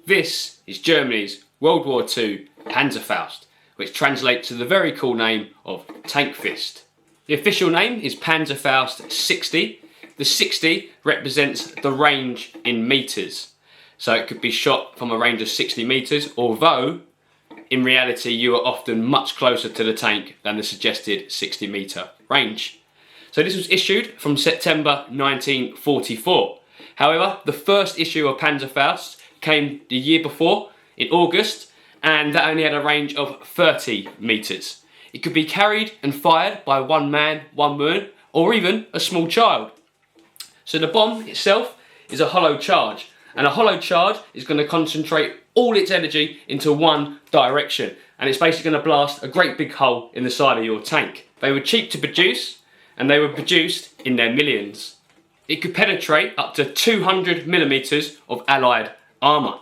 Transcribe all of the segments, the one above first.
This is Germany's World War II Panzerfaust, which translates to the very cool name of Tank Fist. The official name is Panzerfaust 60. The 60 represents the range in metres. So it could be shot from a range of 60 metres, although in reality you are often much closer to the tank than the suggested 60 metre range. So this was issued from September 1944. However, the first issue of Panzerfaust came the year before, in August, and that only had a range of 30 metres. It could be carried and fired by one man, one woman, or even a small child. So the bomb itself is a hollow charge, and a hollow charge is going to concentrate all its energy into one direction, and it's basically going to blast a great big hole in the side of your tank. They were cheap to produce, and they were produced in their millions. It could penetrate up to 200 millimetres of Allied armour.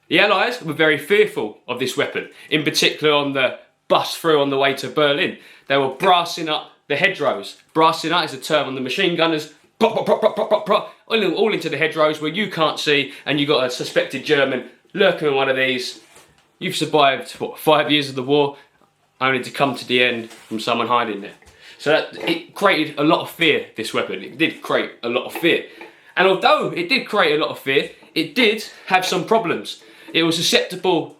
The Allies were very fearful of this weapon, in particular on the bus through on the way to Berlin. They were brassing up the hedgerows. Brassing up is a term on the machine gunners, all into the hedgerows where you can't see, and you've got a suspected German lurking in one of these. You've survived, what, 5 years of the war, only to come to the end from someone hiding there. So it created a lot of fear, this weapon. It did create a lot of fear. And although it did create a lot of fear, it did have some problems. It was susceptible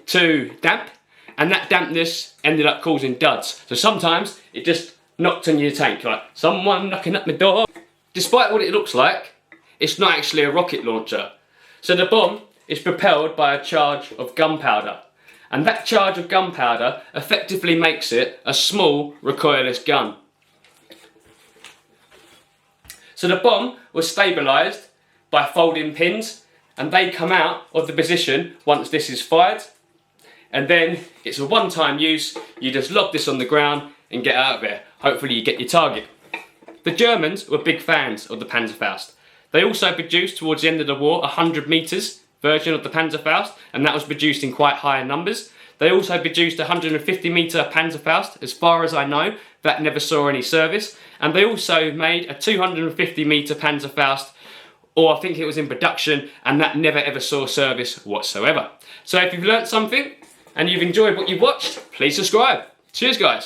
to damp, and that dampness ended up causing duds. So sometimes it just knocked on your tank, like someone knocking at my door. Despite what it looks like, it's not actually a rocket launcher. So the bomb is propelled by a charge of gunpowder. And that charge of gunpowder effectively makes it a small recoilless gun. So the bomb was stabilised by folding pins, and they come out of the position once this is fired. And then it's a one-time use. You just lob this on the ground and get out of there. Hopefully you get your target. The Germans were big fans of the Panzerfaust. They also produced towards the end of the war a 100 metres version of the Panzerfaust, and that was produced in quite high numbers. They also produced a 150 metre Panzerfaust, as far as I know. That never saw any service. And they also made a 250 metre Panzerfaust, or I think it was in production, and that never ever saw service whatsoever. So if you've learnt something and you've enjoyed what you've watched, please subscribe. Cheers guys.